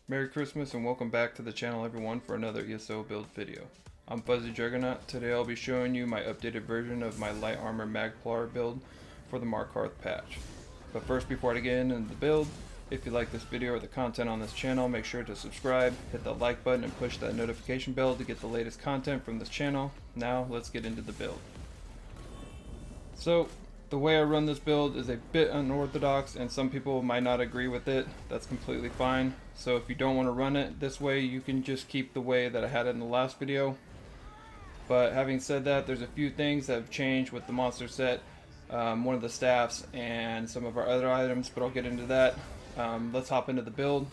Merry Christmas and welcome back to the channel everyone for another ESO build video. I'm Fuzzy Juggernaut. Today I'll be showing you my updated version of my light armor Magplar build for the Markarth patch. But first, before I get into the build, if you like this video or the content on this channel, make sure to subscribe, hit the like button and push that notification bell to get the latest content from this channel. Now let's get into the build. So the way I run this build is a bit unorthodox and some people might not agree with it. That's completely fine. So if you don't want to run it this way, you can just keep the way that I had it in the last video. But having said that, there's a few things that have changed with the monster set, one of the staffs and some of our other items, but I'll get into that. Let's hop into the build.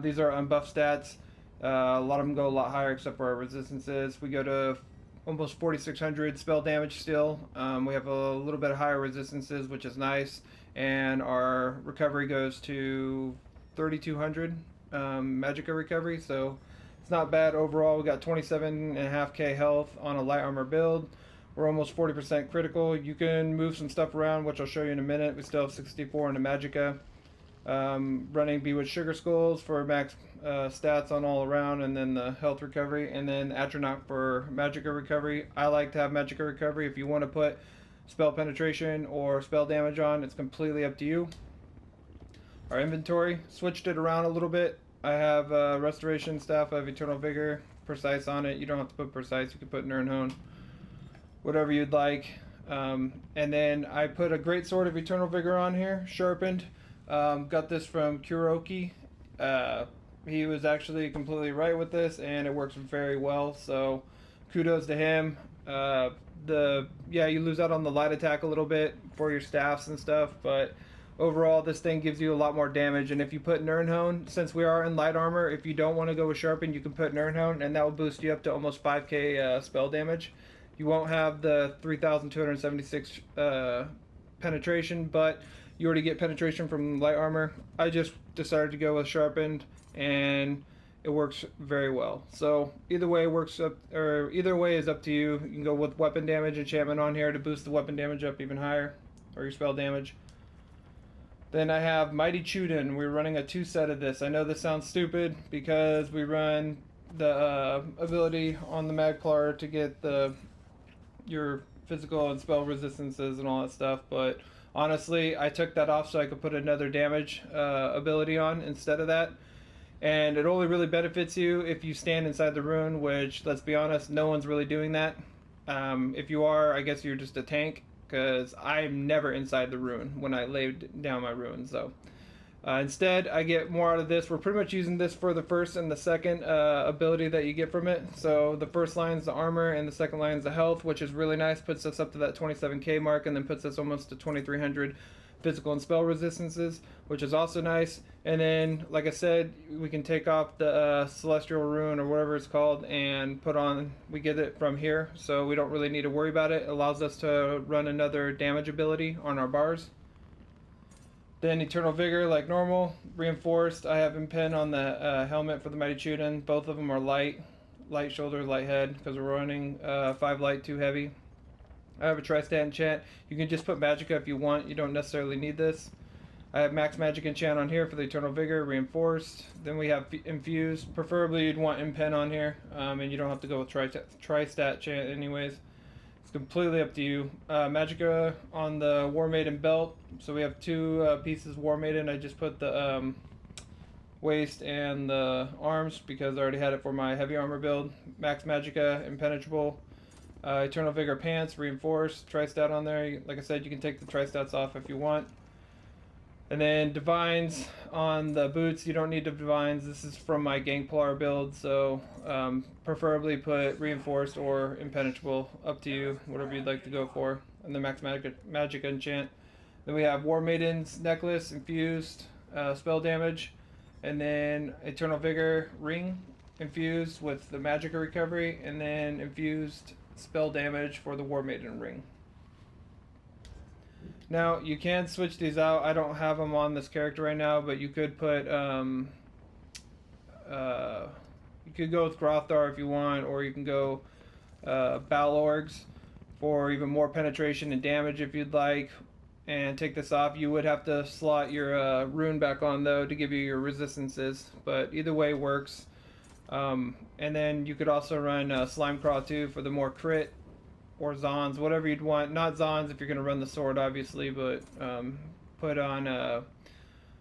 These are unbuffed stats. A lot of them go a lot higher except for our resistances. We go to almost 4600 spell damage still. We have a little bit higher resistances, which is nice, and our recovery goes to 3200 magicka recovery, so it's not bad overall. We got 27.5k health on a light armor build. We're almost 40% critical. You can move some stuff around, which I'll show you in a minute. We still have 64 in the magicka. Running Bewitched Sugar Skulls for max stats on all around, and then the health recovery, and then Atronach for magicka recovery. I like to have magicka recovery. If you want to put spell penetration or spell damage on, it's completely up to you. Our inventory, switched it around a little bit. I have Restoration Staff, I have Eternal Vigor, Precise on it. You don't have to put Precise, you can put Nirnhone, whatever you'd like. And then I put a Great Sword of Eternal Vigor on here, sharpened. Got this from Kuroki. He was actually completely right with this, and it works very well, so kudos to him. You lose out on the light attack a little bit for your staffs and stuff, but overall this thing gives you a lot more damage. And if you put Nirnhone, since we are in light armor, if you don't want to go with sharpen, you can put Nirnhone, and that will boost you up to almost 5k spell damage. You won't have the 3276 penetration, but you already get penetration from light armor. I just decided to go with sharpened, and it works very well. So either way works up, or either way is up to you. You can go with weapon damage enchantment on here to boost the weapon damage up even higher, or your spell damage. Then I have Mighty Chuden. We're running a 2-set of this. I know this sounds stupid because we run the ability on the Magplar to get your physical and spell resistances and all that stuff, but honestly, I took that off so I could put another damage ability on instead of that. And it only really benefits you if you stand inside the rune, which, let's be honest, no one's really doing that. If you are, I guess you're just a tank, because I'm never inside the rune when I lay down my rune. So instead, I get more out of this. We're pretty much using this for the first and the second ability that you get from it. So the first line is the armor, and the second line is the health, which is really nice. Puts us up to that 27k mark, and then puts us almost to 2300 physical and spell resistances, which is also nice. And then, like I said, we can take off the celestial rune or whatever it's called and put on, we get it from here, so we don't really need to worry about it. It allows us to run another damage ability on our bars. Then Eternal Vigor like normal, reinforced. I have Impen on the helmet for the Mighty Chuden. Both of them are light shoulder, light head, because we're running 5 light, 2 heavy. I have a Tri-Stat enchant. You can just put Magicka if you want. You don't necessarily need this. I have Max Magic enchant on here for the Eternal Vigor, reinforced. Then we have Infused. Preferably you'd want Impen on here, and you don't have to go with Tri-Stat enchant anyways. It's completely up to you. Magicka on the War Maiden belt. So we have 2 pieces War Maiden. I just put the waist and the arms because I already had it for my heavy armor build. Max Magicka, Impenetrable. Eternal Vigor pants, reinforced, Tri-Stat on there. Like I said, you can take the Tri-Stats off if you want. And then Divines on the boots. You don't need the Divines. This is from my Gamplay build, so preferably put reinforced or impenetrable. Up to you, whatever you'd like to go for. And the Max Magic enchant. Then we have War Maiden's necklace, infused, spell damage, and then Eternal Vigor ring, infused with the Magicka recovery, and then infused spell damage for the War Maiden ring. Now you can switch these out. I don't have them on this character right now, but you could put you could go with Grothar if you want, or you can go Balorgs for even more penetration and damage if you'd like. and take this off. You would have to slot your rune back on though to give you your resistances, but either way works. And then you could also run Slime Craw too for the more crit, or Zons, whatever you'd want. Not Zons if you're going to run the sword, obviously, but put on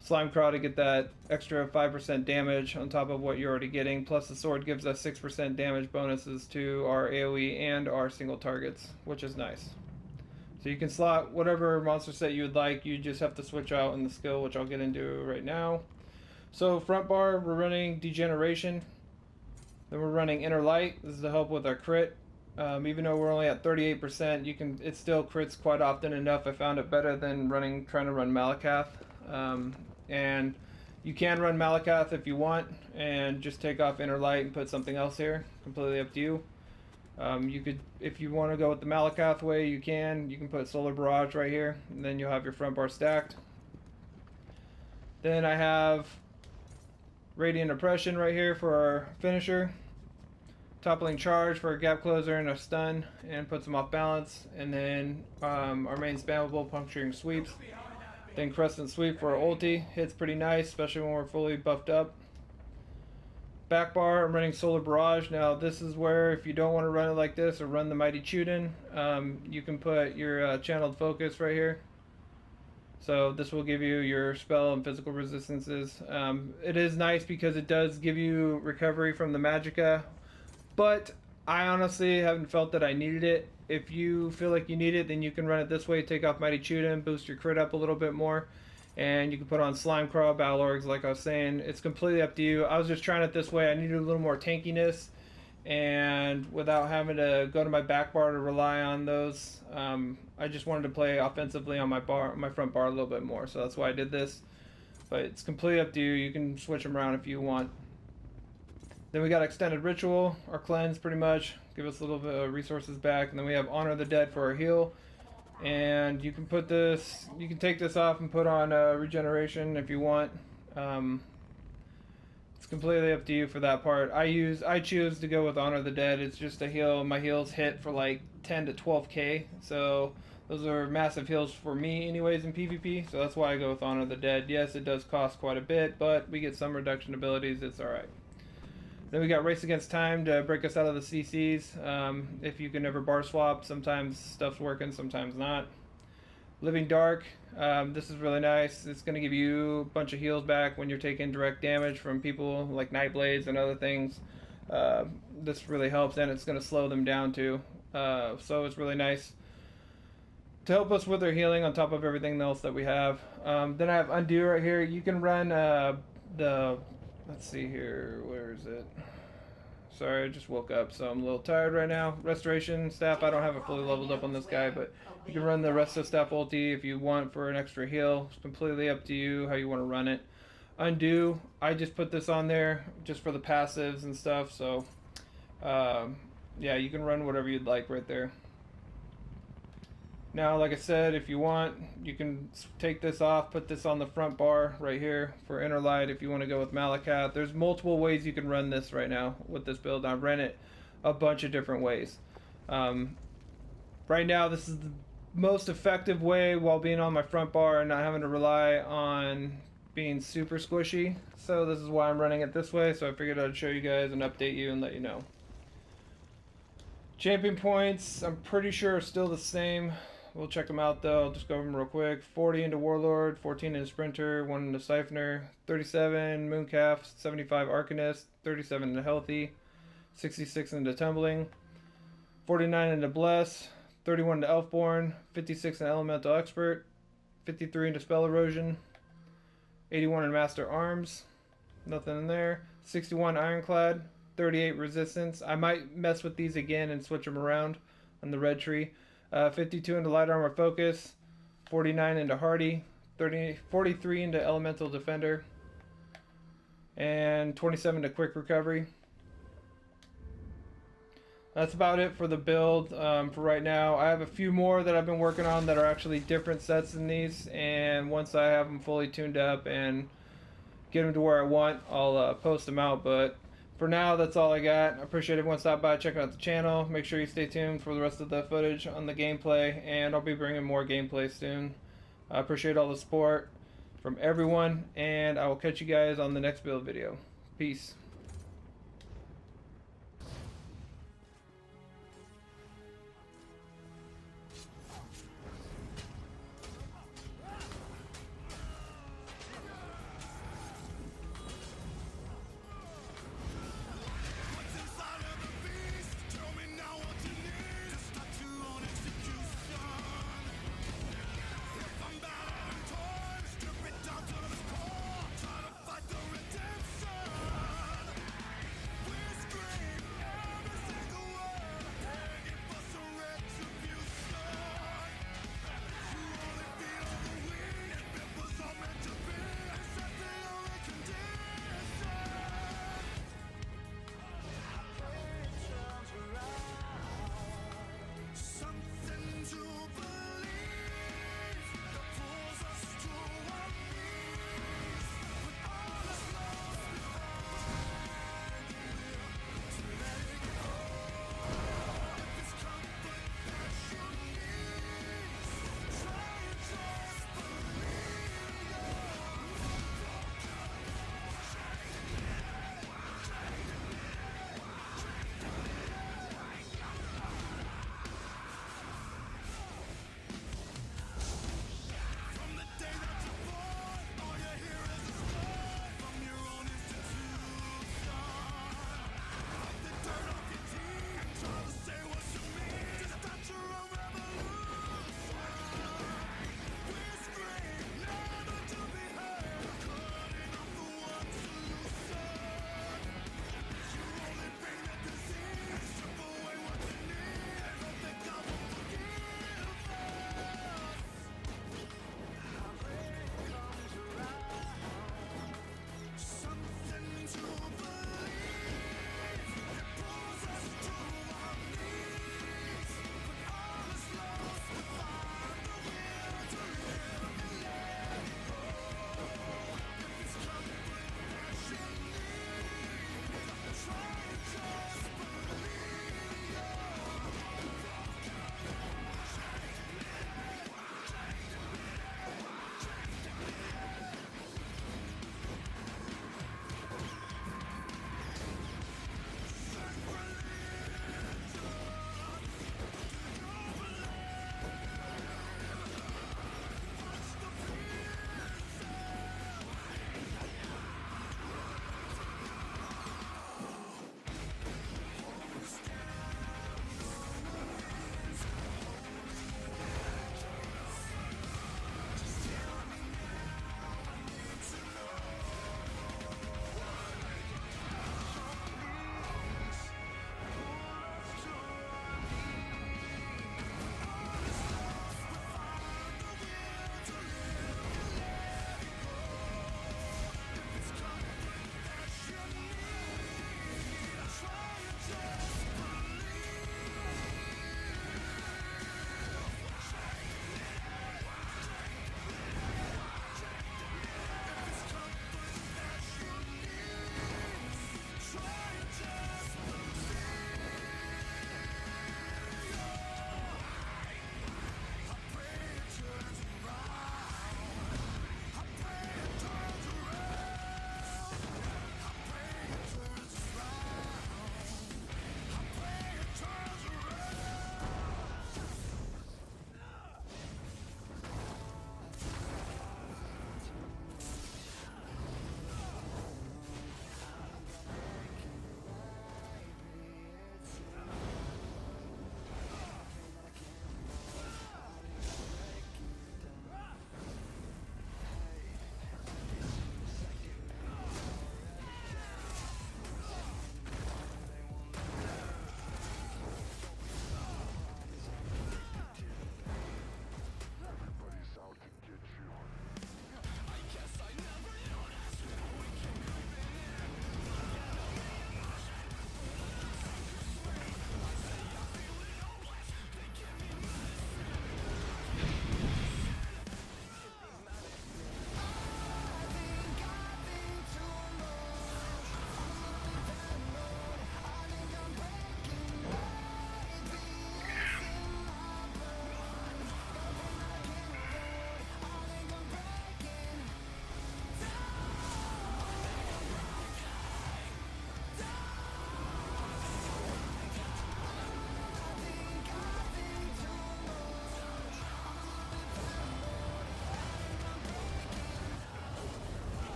Slime Craw to get that extra 5% damage on top of what you're already getting. Plus the sword gives us 6% damage bonuses to our AoE and our single targets, which is nice. So you can slot whatever monster set you would like. You just have to switch out in the skill, which I'll get into right now. So front bar, we're running Degeneration. Then we're running Inner Light. This is to help with our crit. Even though we're only at 38%, it still crits quite often enough. I found it better than trying to run Malakath. And you can run Malakath if you want, and just take off Inner Light and put something else here. Completely up to you. You could, if you want to go with the Malakath way, you can. You can put Solar Barrage right here, and then you'll have your front bar stacked. Then I have Radiant Oppression right here for our finisher. Toppling Charge for a gap closer and a stun, and puts them off balance. And then our main spammable Puncturing Sweeps. Then Crescent Sweep for our ulti. Hits pretty nice, especially when we're fully buffed up. Back bar, I'm running Solar Barrage. Now this is where, if you don't want to run it like this or run the Mighty Chuden, you can put your Channeled Focus right here. So this will give you your spell and physical resistances. It is nice because it does give you recovery from the Magicka, but I honestly haven't felt that I needed it. If you feel like you need it, then you can run it this way. Take off Mighty Chuden, boost your crit up a little bit more, and you can put on Slime Craw, Battle Orgs, like I was saying. It's completely up to you. I was just trying it this way. I needed a little more tankiness, and without having to go to my back bar to rely on those, I just wanted to play offensively on my front bar a little bit more. So that's why I did this. But it's completely up to you. You can switch them around if you want. Then we got Extended Ritual, our cleanse pretty much. Give us a little bit of resources back. And then we have Honor the Dead for our heal. And you can put this, you can take this off and put on Regeneration if you want. It's completely up to you for that part. I choose to go with Honor the Dead. It's just a heal. My heals hit for like 10 to 12k. So those are massive heals for me anyways in PvP. So that's why I go with Honor the Dead. Yes, it does cost quite a bit, but we get some reduction abilities. It's alright. Then we got Race Against Time to break us out of the CCs. If you can never bar swap, sometimes stuff's working, sometimes not. Living Dark, this is really nice. It's going to give you a bunch of heals back when you're taking direct damage from people like Nightblades and other things. This really helps, and it's going to slow them down too. So it's really nice to help us with their healing on top of everything else that we have. Then I have Undo right here. You can run let's see here, where is it? Sorry, I just woke up, so I'm a little tired right now. Restoration Staff, I don't have it fully leveled up on this guy, but you can run the Resto Staff ulti if you want for an extra heal. It's completely up to you how you want to run it. Undo, I just put this on there just for the passives and stuff, so yeah, you can run whatever you'd like right there. Now, like I said, if you want, you can take this off, put this on the front bar right here for Inner Light if you want to go with Malakath. There's multiple ways you can run this right now with this build. I've ran it a bunch of different ways. Right now, this is the most effective way while being on my front bar and not having to rely on being super squishy. So this is why I'm running it this way. So I figured I'd show you guys and update you and let you know. Champion points, I'm pretty sure are still the same. We'll check them out though. I'll just go over them real quick. 40 into Warlord, 14 into Sprinter, 1 into Siphoner, 37 Mooncalf, 75 Arcanist, 37 into Healthy, 66 into Tumbling, 49 into Bless, 31 into Elfborn, 56 into Elemental Expert, 53 into Spell Erosion, 81 in Master Arms, nothing in there, 61 Ironclad, 38 Resistance. I might mess with these again and switch them around on the red tree. 52 into Light Armor Focus, 49 into Hardy, 43 into Elemental Defender, and 27 to Quick Recovery. That's about it for the build for right now. I have a few more that I've been working on that are actually different sets than these, and once I have them fully tuned up and get them to where I want, I'll post them out, but for now, that's all I got. I appreciate everyone stopping by, checking out the channel. Make sure you stay tuned for the rest of the footage on the gameplay, and I'll be bringing more gameplay soon. I appreciate all the support from everyone, and I will catch you guys on the next build video. Peace.